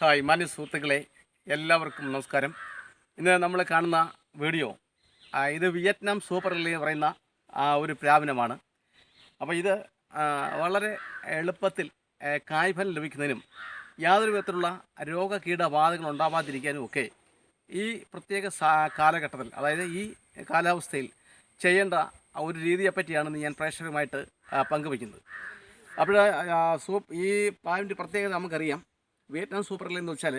Hi മാന്യ സുഹൃത്തുക്കളെ, എല്ലാവർക്കും നമസ്കാരം. ഇന്ന് നമ്മൾ കാണുന്ന വീഡിയോ ഇത് വിയറ്റ്നാം സൂപ്പർ എല്ലി എന്ന് പറയുന്ന ഒരു പ്ലാവിനമാണ്. അപ്പോൾ ഇത് വളരെ എളുപ്പത്തിൽ കായ്ഫലം ലഭിക്കുന്നതിനും യാതൊരു വിധത്തിലുള്ള രോഗകീടബാധകൾ ഉണ്ടാവാതിരിക്കാനും ഒക്കെ ഈ പ്രത്യേക കാലഘട്ടത്തിൽ, അതായത് ഈ കാലാവസ്ഥയിൽ ചെയ്യേണ്ട ഒരു രീതിയെപ്പറ്റിയാണ് ഞാൻ പ്രേക്ഷകരുമായിട്ട് പങ്കുവയ്ക്കുന്നത്. അപ്പോൾ ഈ പ്ലാവിൻ്റെ പ്രത്യേകത നമുക്കറിയാം. വിയറ്റ്നാം സൂപ്പർ എല്ലി എന്ന് വെച്ചാൽ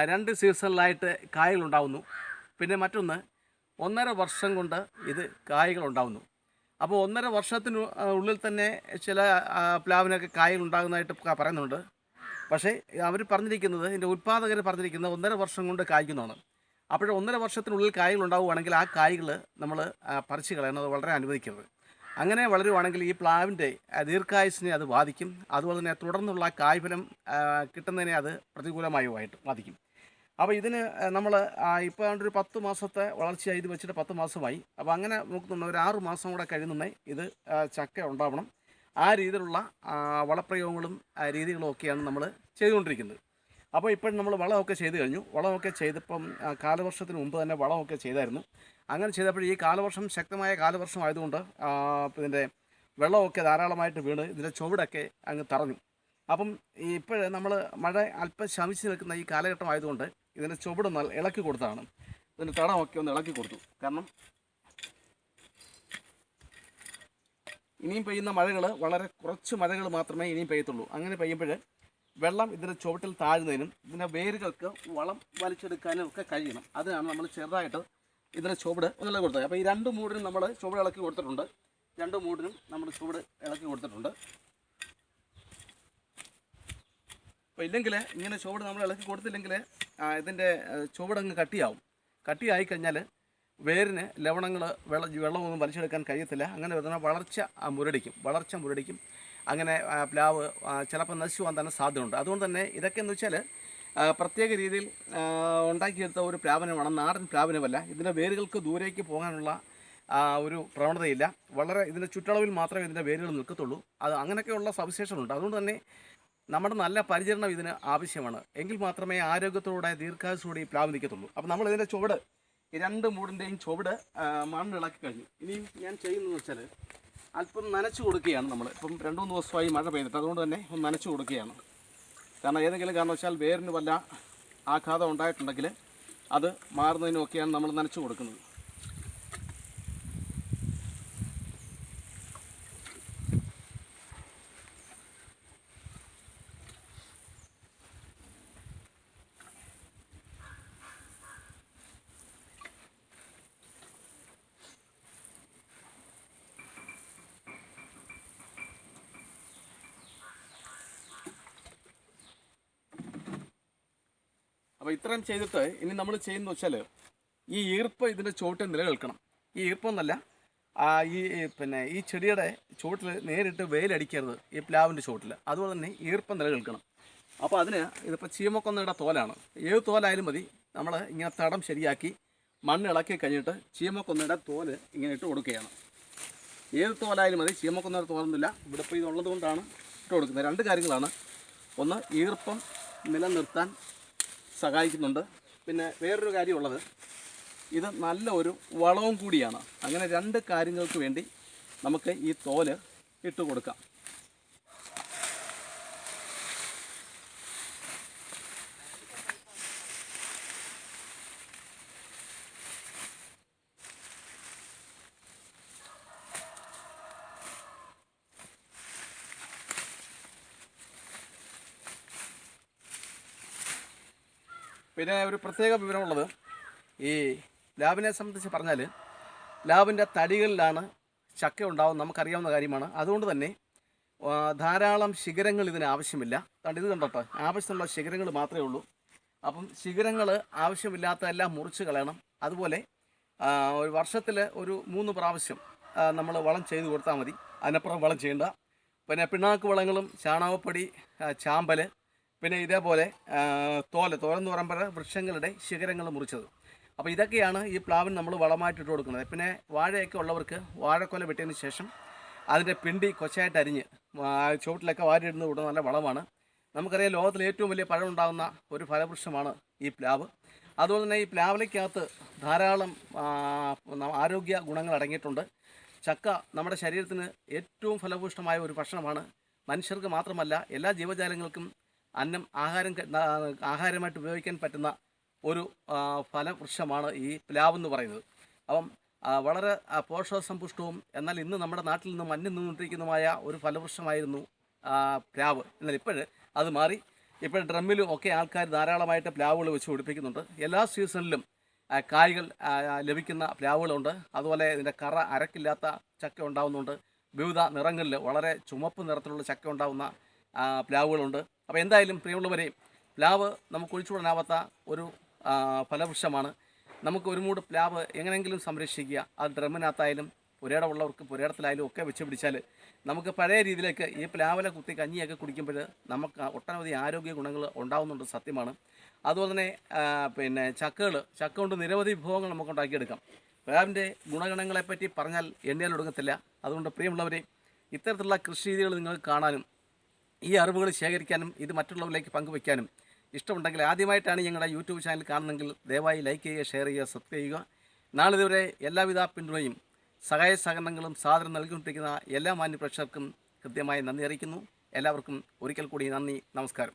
2 സീസണിലായിട്ട് കായകളുണ്ടാവുന്നു. പിന്നെ മറ്റൊന്ന് 1.5 വർഷം കൊണ്ട് ഇത് കായകളുണ്ടാവുന്നു. അപ്പോൾ 1.5 വർഷത്തിന് ഉള്ളിൽ തന്നെ ചില പ്ലാവിനൊക്കെ കായകളുണ്ടാകുന്നതായിട്ട് പറയുന്നുണ്ട്. പക്ഷേ അവർ പറഞ്ഞിരിക്കുന്നത്, ഇതിൻ്റെ ഉൽപ്പാദകർ പറഞ്ഞിരിക്കുന്നത് 1.5 വർഷം കൊണ്ട് കായ്ക്കുന്നതാണ്. അപ്പോൾ 1.5 വർഷത്തിനുള്ളിൽ കായകളുണ്ടാവുകയാണെങ്കിൽ ആ കായ്കൾ നമ്മൾ പറിച്ച് കളയണം, അത് വളരെ അനുവദിക്കരുത്. അങ്ങനെ വളരുവാണെങ്കിൽ ഈ പ്ലാവിൻ്റെ ദീർഘായുസിനെ അത് ബാധിക്കും. അതുപോലെ തന്നെ തുടർന്നുള്ള കായ്ഫലം കിട്ടുന്നതിനെ അത് പ്രതികൂലമായിട്ട് ബാധിക്കും. അപ്പോൾ ഇതിന് നമ്മൾ ഇപ്പോൾ ഒരു 10 മാസത്തെ വളർച്ചയായി ഇത് വെച്ചിട്ട് 10 മാസമായി. അപ്പോൾ അങ്ങനെ നോക്കുന്നുണ്ട്, ഒരു 6 മാസം കൂടെ കഴിയുന്നുണ്ടെങ്കിൽ ഇത് ചക്ക ഉണ്ടാവണം. ആ രീതിയിലുള്ള വളപ്രയോഗങ്ങളും രീതികളും ഒക്കെയാണ് നമ്മൾ ചെയ്തുകൊണ്ടിരിക്കുന്നത്. അപ്പോൾ ഇപ്പോഴും നമ്മൾ വളമൊക്കെ ചെയ്ത് കഴിഞ്ഞു. വളമൊക്കെ ചെയ്തപ്പം കാലവർഷത്തിന് മുമ്പ് തന്നെ വളമൊക്കെ ചെയ്തായിരുന്നു. അങ്ങനെ ചെയ്തപ്പോൾ ഈ കാലവർഷം ശക്തമായ കാലവർഷം ആയതുകൊണ്ട് ഇതിൻ്റെ വെള്ളമൊക്കെ ധാരാളമായിട്ട് വീണ് ഇതിൻ്റെ ചുവടൊക്കെ അങ്ങ് തറഞ്ഞു. അപ്പം ഇപ്പോൾ നമ്മൾ മഴ അല്പം ശമിച്ച് നിൽക്കുന്ന ഈ കാലഘട്ടം ആയതുകൊണ്ട് ഇതിൻ്റെ ചുവടൊന്ന് ഇളക്കി കൊടുത്തതാണ്. ഇതിൻ്റെ തടമൊക്കെ ഒന്ന് ഇളക്കി കൊടുത്തു. കാരണം ഇനിയും പെയ്യുന്ന മഴകൾ വളരെ കുറച്ച് മഴകൾ മാത്രമേ ഇനിയും പെയ്യത്തുള്ളൂ. അങ്ങനെ പെയ്യുമ്പോൾ വെള്ളം ഇതിൻ്റെ ചുവട്ടിൽ താഴുന്നതിനും ഇതിൻ്റെ വേരുകൾക്ക് വളം വലിച്ചെടുക്കാനും ഒക്കെ കഴിയണം. അതിനാണ് നമ്മൾ ചെറുതായിട്ട് ഇതിൻ്റെ ചുവട് ഇളക്കി കൊടുത്തത്. അപ്പോൾ ഈ 2 മൂടിനും നമ്മൾ ചുവട് ഇളക്കി കൊടുത്തിട്ടുണ്ട്. 2 മൂടിനും നമ്മൾ ചുവട് ഇളക്കി കൊടുത്തിട്ടുണ്ട്. അപ്പോൾ ഇല്ലെങ്കിൽ ഇങ്ങനെ ചുവട് നമ്മൾ ഇളക്കി കൊടുത്തില്ലെങ്കിൽ ഇതിൻ്റെ ചുവടങ്ങ് കട്ടിയാവും. കട്ടിയായി കഴിഞ്ഞാൽ വേരിന് ലവണങ്ങൾ വെള്ളമൊന്നും വലിച്ചെടുക്കാൻ കഴിയത്തില്ല. അങ്ങനെ വരുന്ന വളർച്ച മുരടിക്കും. അങ്ങനെ പ്ലാവ് ചിലപ്പോൾ നശിച്ചു പോകാൻ തന്നെ സാധ്യതയുണ്ട്. അതുകൊണ്ട് തന്നെ ഇതൊക്കെ എന്ന് വെച്ചാൽ പ്രത്യേക രീതിയിൽ ഉണ്ടാക്കിയെടുത്ത ഒരു പ്ലാവിനമാണ്, നാടൻ പ്ലാവിനമല്ല. ഇതിൻ്റെ വേരുകൾക്ക് ദൂരേക്ക് പോകാനുള്ള ഒരു പ്രവണതയില്ല. വളരെ ഇതിൻ്റെ ചുറ്റളവിൽ മാത്രമേ ഇതിൻ്റെ വേരുകൾ നിൽക്കത്തുള്ളൂ. അത് അങ്ങനെയൊക്കെയുള്ള സവിശേഷതകളുണ്ട്. അതുകൊണ്ട് തന്നെ നമ്മുടെ നല്ല പരിചരണം ഇതിന് ആവശ്യമാണ്. എങ്കിൽ മാത്രമേ ആരോഗ്യത്തോടെ ദീർഘായുസ്സോടെ ഈ പ്ലാവ് നിൽക്കത്തുള്ളൂ. അപ്പോൾ നമ്മൾ ഇതിൻ്റെ ചുവട്, ഈ 2 മൂടിൻ്റെയും ചുവട് മണ്ണിളക്കി കഴിഞ്ഞു. ഇനിയും ഞാൻ ചെയ്യുന്നതെന്ന് വെച്ചാൽ അല്പം നനച്ചു കൊടുക്കുകയാണ്. നമ്മൾ ഇപ്പം 2-3 ദിവസമായി മഴ പെയ്തിട്ട്, അതുകൊണ്ട് തന്നെ ഒന്ന് നനച്ചു കൊടുക്കുകയാണ്. കാരണം ഏതെങ്കിലും കാരണവശാൽ വേരിന് വല്ല ആഘാതം ഉണ്ടായിട്ടുണ്ടെങ്കിൽ അത് മാറുന്നതിനൊക്കെയാണ് നമ്മൾ നനച്ചു കൊടുക്കുന്നത്. അപ്പോൾ ഇത്രയും ചെയ്തിട്ട് ഇനി നമ്മൾ ചെയ്യുന്നത് വെച്ചാൽ ഈ ഈർപ്പം ഇതിൻ്റെ ചുവട്ടിൽ നിലനിൽക്കണം. ഈ ഈർപ്പമൊന്നല്ല, ഈ ചെടിയുടെ ചുവട്ടിൽ നേരിട്ട് വെയിലടിക്കരുത് ഈ പ്ലാവിൻ്റെ ചുവട്ടിൽ. അതുപോലെ തന്നെ ഈർപ്പം നിലനിൽക്കണം. അപ്പോൾ അതിന് ഇതിപ്പോൾ ചീമക്കൊന്നയുടെ തോലാണ്, ഏത് തോലായാലും മതി. നമ്മൾ ഇങ്ങനെ തടം ശരിയാക്കി മണ്ണ് ഇളക്കി കഴിഞ്ഞിട്ട് ചീമക്കൊന്നയുടെ തോല് ഇങ്ങനെ ഇട്ട് കൊടുക്കുകയാണ്. ഏത് തോലായാലും മതി, ചീമക്കൊന്നയുടെ തോലൊന്നുമില്ല. ഇവിടെ ഇപ്പോൾ ഇതുള്ളത് കൊണ്ടാണ് ഇട്ട് കൊടുക്കുന്നത്. 2 കാര്യങ്ങളാണ്. ഒന്ന്, ഈർപ്പം നിലനിർത്താൻ സഹായിക്കുന്നുണ്ട്. പിന്നെ വേറൊരു കാര്യമുള്ളത്, ഇത് നല്ല ഒരു വളവും കൂടിയാണ്. അങ്ങനെ 2 കാര്യങ്ങൾക്ക് വേണ്ടി നമുക്ക് ഈ തോല് ഇട്ട് കൊടുക്കാം. പിന്നെ ഒരു പ്രത്യേക വിവരമുള്ളത്, ഈ പ്ലാവിനെ സംബന്ധിച്ച് പറഞ്ഞാൽ പ്ലാവിൻ്റെ തടികളിലാണ് ചക്ക ഉണ്ടാവുന്നത്, നമുക്കറിയാവുന്ന കാര്യമാണ്. അതുകൊണ്ട് തന്നെ ധാരാളം ശിഖരങ്ങൾ ഇതിന് ആവശ്യമില്ല. ഇത് കണ്ടോട്ടെ, ആവശ്യമുള്ള ശിഖരങ്ങൾ മാത്രമേ ഉള്ളൂ. അപ്പം ശിഖരങ്ങൾ ആവശ്യമില്ലാത്തതെല്ലാം മുറിച്ച് കളയണം. അതുപോലെ ഒരു വർഷത്തിൽ ഒരു 3 പ്രാവശ്യം നമ്മൾ വളം ചെയ്ത് കൊടുത്താൽ മതി. അതിനപ്പുറം വളം ചെയ്യേണ്ട. പിന്നെ പിണ്ണാക്ക് വളങ്ങളും ചാണകപ്പൊടി, ചാമ്പൽ, പിന്നെ ഇതേപോലെ തോലെന്ന് പറയുമ്പോൾ വൃക്ഷങ്ങളുടെ ശിഖരങ്ങൾ മുറിച്ചത്. അപ്പോൾ ഇതൊക്കെയാണ് ഈ പ്ലാവിന് നമ്മൾ വളമായിട്ട് ഇട്ട് കൊടുക്കുന്നത്. പിന്നെ വാഴയൊക്കെ ഉള്ളവർക്ക് വാഴക്കൊല വെട്ടിയതിന് ശേഷം അതിൻ്റെ പിണ്ടി കൊച്ചായിട്ട് അരിഞ്ഞ് ചുവട്ടിലൊക്കെ വാരിയിടുന്നത് കൂടെ നല്ല വളമാണ്. നമുക്കറിയാം ലോകത്തിലെ ഏറ്റവും വലിയ പഴം ഉണ്ടാകുന്ന ഒരു ഫലവൃക്ഷമാണ് ഈ പ്ലാവ്. അതുപോലെ തന്നെ ഈ പ്ലാവിലയ്ക്കകത്ത് ധാരാളം ആരോഗ്യ ഗുണങ്ങൾ അടങ്ങിയിട്ടുണ്ട്. ചക്ക നമ്മുടെ ശരീരത്തിന് ഏറ്റവും ഫലഭൂഷ്ടമായ ഒരു ഭക്ഷണമാണ്. മനുഷ്യർക്ക് മാത്രമല്ല എല്ലാ ജീവജാലങ്ങൾക്കും ആഹാരമായിട്ട് ഉപയോഗിക്കാൻ പറ്റുന്ന ഒരു ഫലവൃക്ഷമാണ് ഈ പ്ലാവ് എന്ന് പറയുന്നത്. അപ്പം വളരെ പോഷകസമ്പുഷ്ടവും എന്നാൽ ഇന്ന് നമ്മുടെ നാട്ടിൽ നിന്ന് മഞ്ഞ് നിന്നുകൊണ്ടിരിക്കുന്നതുമായ ഒരു ഫലവൃക്ഷമായിരുന്നു പ്ലാവ്. എന്നാൽ ഇപ്പോഴ് അത് മാറി. ഇപ്പോൾ ഡ്രമ്മിലും ഒക്കെ ആൾക്കാർ ധാരാളമായിട്ട് പ്ലാവുകൾ വെച്ച് പിടിപ്പിക്കുന്നുണ്ട്. എല്ലാ സീസണിലും കായ്കൾ ലഭിക്കുന്ന പ്ലാവുകളുണ്ട്. അതുപോലെ ഇതിൻ്റെ കറ അരക്കില്ലാത്ത ചക്ക ഉണ്ടാകുന്നുണ്ട്. വിവിധ നിറങ്ങളിൽ വളരെ ചുമപ്പ് നിറത്തിലുള്ള ചക്ക ഉണ്ടാകുന്ന പ്ലാവുകളുണ്ട്. അപ്പോൾ എന്തായാലും പ്രിയമുള്ളവരെ, പ്ലാവ് നമുക്ക് ഒഴിച്ചുകൂടാനാവാത്ത ഒരു ഫലവൃക്ഷമാണ്. നമുക്ക് ഒരു മൂട് പ്ലാവ് എങ്ങനെയെങ്കിലും സംരക്ഷിക്കുക. അത് ഡ്രമ്മിനകത്തായാലും പുരയിടമുള്ളവർക്ക് പുരയിടത്തിലായാലും ഒക്കെ വെച്ച് പിടിച്ചാൽ നമുക്ക് പഴയ രീതിയിലേക്ക് ഈ പ്ലാവില കുത്തി കഞ്ഞിയൊക്കെ കുടിക്കുമ്പോൾ നമുക്ക് ഒട്ടനവധി ആരോഗ്യ ഗുണങ്ങൾ ഉണ്ടാകുന്നുണ്ട്, സത്യമാണ്. അതുപോലെ തന്നെ ചക്ക കൊണ്ട് നിരവധി വിഭവങ്ങൾ നമുക്ക് ഉണ്ടാക്കിയെടുക്കാം. പ്ലാവിൻ്റെ ഗുണഗണങ്ങളെപ്പറ്റി പറഞ്ഞാൽ എണ്ണിയാൽ ഒടുങ്ങത്തില്ല. അതുകൊണ്ട് പ്രിയമുള്ളവരെ, ഇത്തരത്തിലുള്ള കൃഷി രീതികൾ നിങ്ങൾക്ക് കാണാനും ഈ അറിവുകൾ ശേഖരിക്കാനും ഇത് മറ്റുള്ളവരിലേക്ക് പങ്കുവയ്ക്കാനും ഇഷ്ടമുണ്ടെങ്കിൽ, ആദ്യമായിട്ടാണ് ഞങ്ങളുടെ യൂട്യൂബ് ചാനൽ കാണുന്നതെങ്കിൽ ദയവായി ലൈക്ക് ചെയ്യുക, ഷെയർ ചെയ്യുക, സബ്സ്ക്രൈബ് ചെയ്യുക. നാളിതുവരെ എല്ലാവിധ പിന്തുണയും സഹായ സഹകരണങ്ങളും സാധനം നൽകിക്കൊണ്ടിരിക്കുന്ന എല്ലാ മാന്യ പ്രേക്ഷകർക്കും കൃത്യമായി നന്ദി അറിയിക്കുന്നു. എല്ലാവർക്കും ഒരിക്കൽ കൂടി നന്ദി, നമസ്കാരം.